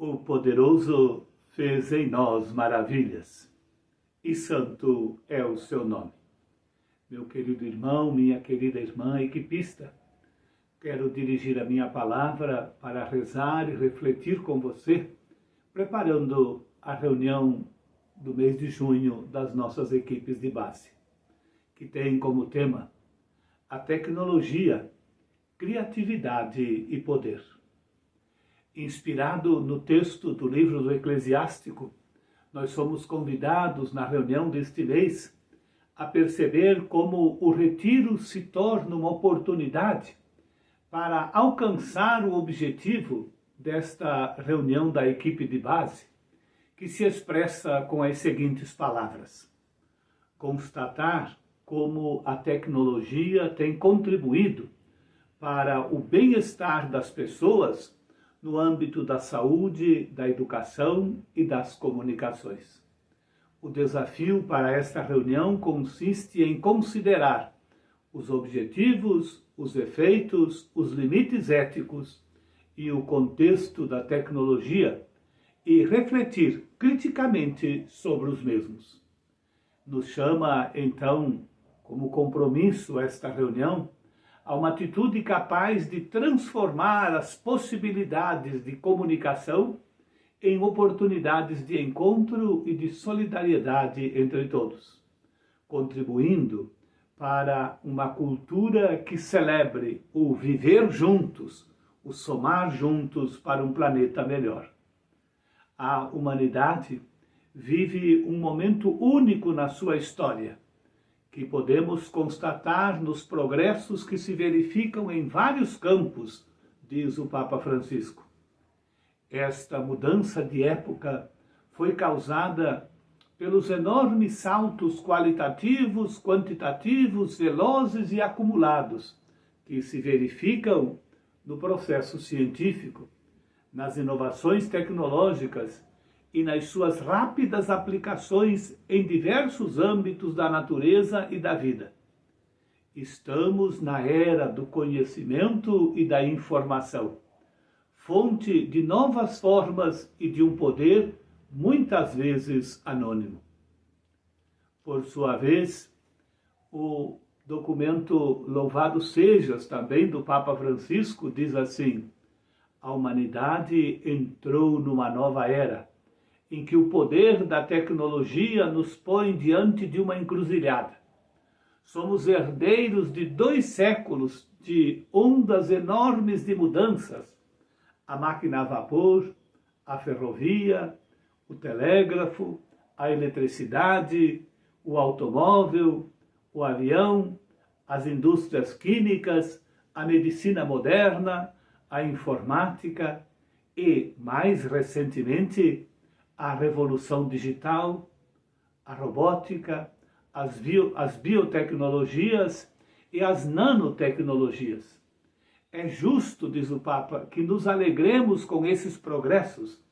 O poderoso fez em nós maravilhas, e santo é o seu nome. Meu querido irmão, minha querida irmã equipista, quero dirigir a minha palavra para rezar e refletir com você, preparando a reunião do mês de junho das nossas equipes de base, que tem como tema a tecnologia, criatividade e poder. Inspirado no texto do livro do Eclesiástico, nós somos convidados na reunião deste mês a perceber como o retiro se torna uma oportunidade para alcançar o objetivo desta reunião da equipe de base, que se expressa com as seguintes palavras: constatar como a tecnologia tem contribuído para o bem-estar das pessoas no âmbito da saúde, da educação e das comunicações. O desafio para esta reunião consiste em considerar os objetivos, os efeitos, os limites éticos e o contexto da tecnologia e refletir criticamente sobre os mesmos. Nos chama, então, como compromisso esta reunião, a uma atitude capaz de transformar as possibilidades de comunicação em oportunidades de encontro e de solidariedade entre todos, contribuindo para uma cultura que celebre o viver juntos, o somar juntos para um planeta melhor. A humanidade vive um momento único na sua história, que podemos constatar nos progressos que se verificam em vários campos, diz o Papa Francisco. Esta mudança de época foi causada pelos enormes saltos qualitativos, quantitativos, velozes e acumulados que se verificam no processo científico, nas inovações tecnológicas e nas suas rápidas aplicações em diversos âmbitos da natureza e da vida. Estamos na era do conhecimento e da informação, fonte de novas formas e de um poder muitas vezes anônimo. Por sua vez, o documento Louvado Sejas, também do Papa Francisco, diz assim: a humanidade entrou numa nova era, em que o poder da tecnologia nos põe diante de uma encruzilhada. Somos herdeiros de 2 séculos de ondas enormes de mudanças: a máquina a vapor, a ferrovia, o telégrafo, a eletricidade, o automóvel, o avião, as indústrias químicas, a medicina moderna, a informática e, mais recentemente, a revolução digital, a robótica, as biotecnologias e as nanotecnologias. É justo, diz o Papa, que nos alegremos com esses progressos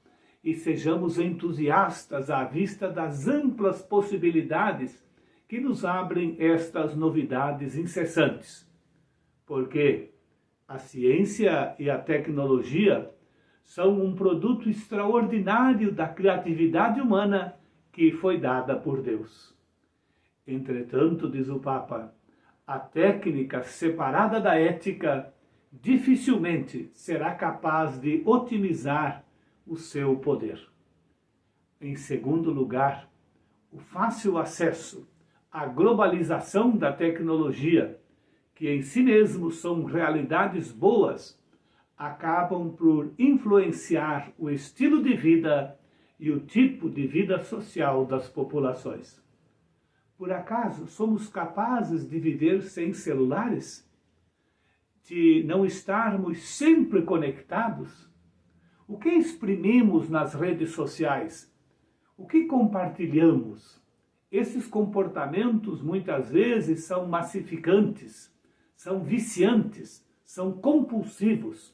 e sejamos entusiastas à vista das amplas possibilidades que nos abrem estas novidades incessantes. Porque a ciência e a tecnologia são um produto extraordinário da criatividade humana que foi dada por Deus. Entretanto, diz o Papa, a técnica separada da ética dificilmente será capaz de otimizar o seu poder. Em segundo lugar, o fácil acesso à globalização da tecnologia, que em si mesmos são realidades boas, acabam por influenciar o estilo de vida e o tipo de vida social das populações. Por acaso somos capazes de viver sem celulares? De não estarmos sempre conectados? O que exprimimos nas redes sociais? O que compartilhamos? Esses comportamentos muitas vezes são massificantes, são viciantes, são compulsivos.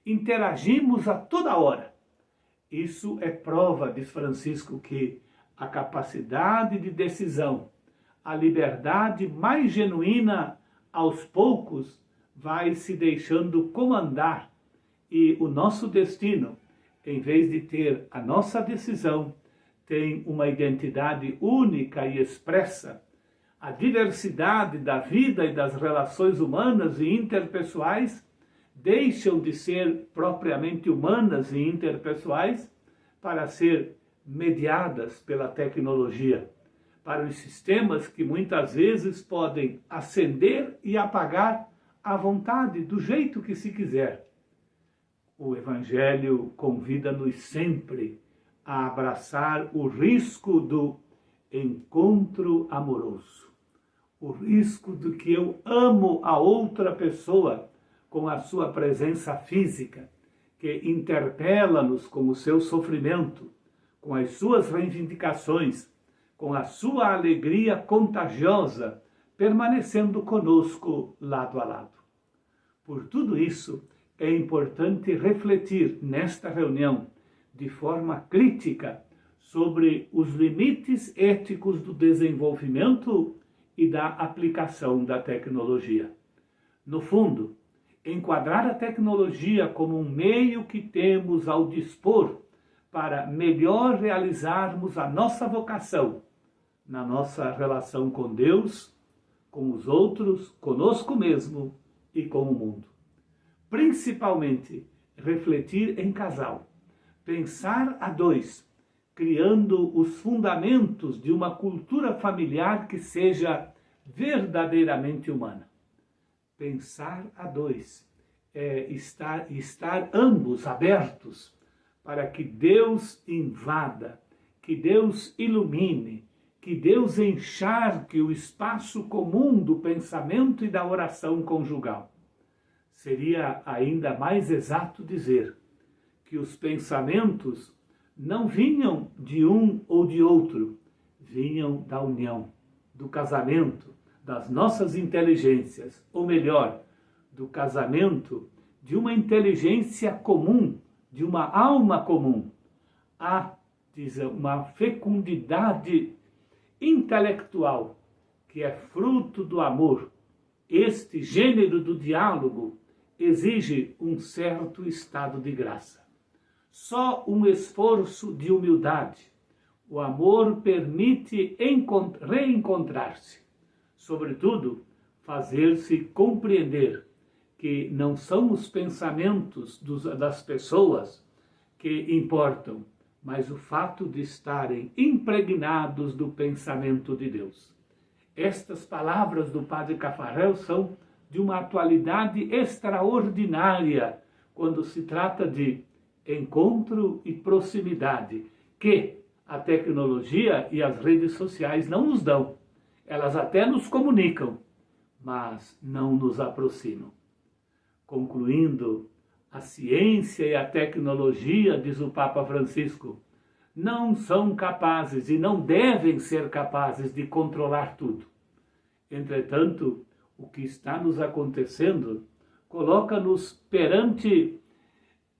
Interagimos a toda hora. Isso é prova, diz Francisco, que a capacidade de decisão, a liberdade mais genuína, aos poucos, vai se deixando comandar e o nosso destino em vez de ter a nossa decisão, tem uma identidade única e expressa. A diversidade da vida e das relações humanas e interpessoais deixam de ser propriamente humanas e interpessoais para ser mediadas pela tecnologia, para os sistemas que muitas vezes podem acender e apagar à vontade, do jeito que se quiser. O Evangelho convida-nos sempre a abraçar o risco do encontro amoroso, o risco de que eu amo a outra pessoa com a sua presença física, que interpela-nos com o seu sofrimento, com as suas reivindicações, com a sua alegria contagiosa, permanecendo conosco lado a lado. Por tudo isso, é importante refletir nesta reunião de forma crítica sobre os limites éticos do desenvolvimento e da aplicação da tecnologia. No fundo, enquadrar a tecnologia como um meio que temos ao dispor para melhor realizarmos a nossa vocação na nossa relação com Deus, com os outros, conosco mesmo e com o mundo. Principalmente, refletir em casal, pensar a dois, criando os fundamentos de uma cultura familiar que seja verdadeiramente humana. Pensar a dois é estar ambos abertos para que Deus invada, que Deus ilumine, que Deus encharque o espaço comum do pensamento e da oração conjugal. Seria ainda mais exato dizer que os pensamentos não vinham de um ou de outro, vinham da união, do casamento, das nossas inteligências, ou melhor, do casamento de uma inteligência comum, de uma alma comum. Há, diz, uma fecundidade intelectual que é fruto do amor. Este gênero do diálogo exige um certo estado de graça. Só um esforço de humildade. O amor permite reencontrar-se, sobretudo, fazer-se compreender que não são os pensamentos das pessoas que importam, mas o fato de estarem impregnados do pensamento de Deus. Estas palavras do Padre Caffarel são de uma atualidade extraordinária quando se trata de encontro e proximidade, que a tecnologia e as redes sociais não nos dão. Elas até nos comunicam, mas não nos aproximam. Concluindo, a ciência e a tecnologia, diz o Papa Francisco, não são capazes e não devem ser capazes de controlar tudo. Entretanto, o que está nos acontecendo coloca-nos perante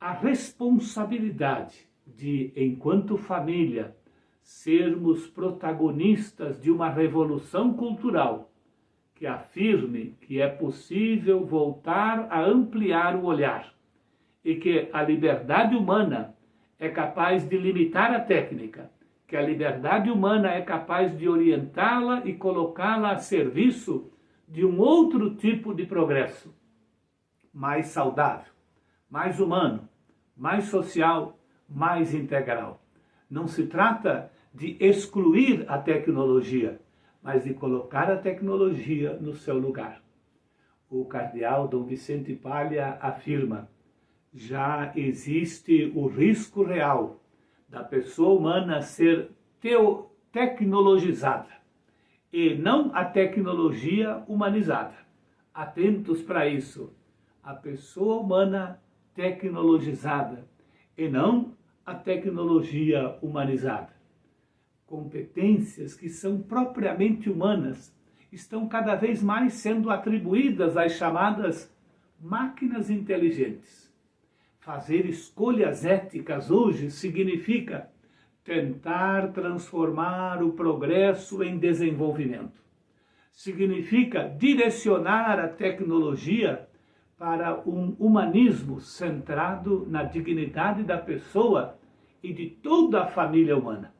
a responsabilidade de, enquanto família, sermos protagonistas de uma revolução cultural que afirme que é possível voltar a ampliar o olhar e que a liberdade humana é capaz de limitar a técnica, que a liberdade humana é capaz de orientá-la e colocá-la a serviço de um outro tipo de progresso, mais saudável, mais humano, mais social, mais integral. Não se trata de excluir a tecnologia, mas de colocar a tecnologia no seu lugar. O cardeal Dom Vicente Palha afirma: já existe o risco real da pessoa humana ser tecnologizada e não a tecnologia humanizada. Atentos para isso. A pessoa humana tecnologizada e não a tecnologia humanizada. Competências que são propriamente humanas estão cada vez mais sendo atribuídas às chamadas máquinas inteligentes. Fazer escolhas éticas hoje significa tentar transformar o progresso em desenvolvimento. Significa direcionar a tecnologia para um humanismo centrado na dignidade da pessoa e de toda a família humana.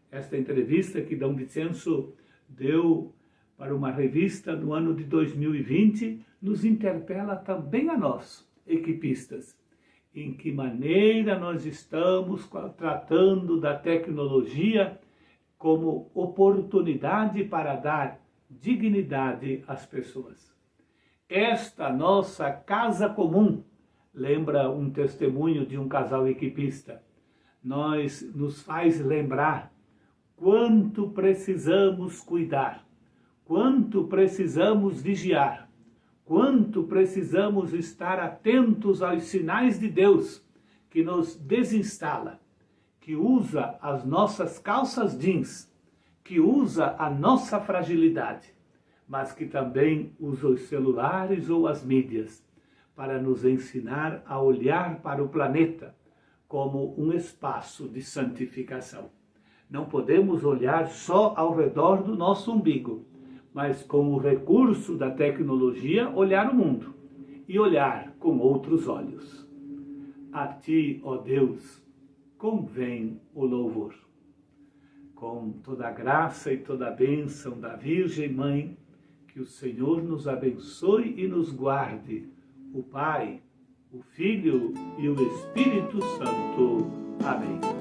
Esta entrevista que Dom Vicenzo deu para uma revista no ano de 2020 nos interpela também a nós, equipistas. Em que maneira nós estamos tratando da tecnologia como oportunidade para dar dignidade às pessoas. Esta nossa casa comum, lembra um testemunho de um casal equipista, nos faz lembrar quanto precisamos cuidar, quanto precisamos vigiar, quanto precisamos estar atentos aos sinais de Deus que nos desinstala, que usa as nossas calças jeans, que usa a nossa fragilidade, mas que também usa os celulares ou as mídias para nos ensinar a olhar para o planeta como um espaço de santificação. Não podemos olhar só ao redor do nosso umbigo, mas com o recurso da tecnologia olhar o mundo e olhar com outros olhos. A Ti, ó Deus, convém o louvor. Com toda a graça e toda a bênção da Virgem Mãe, que o Senhor nos abençoe e nos guarde, o Pai, o Filho e o Espírito Santo. Amém.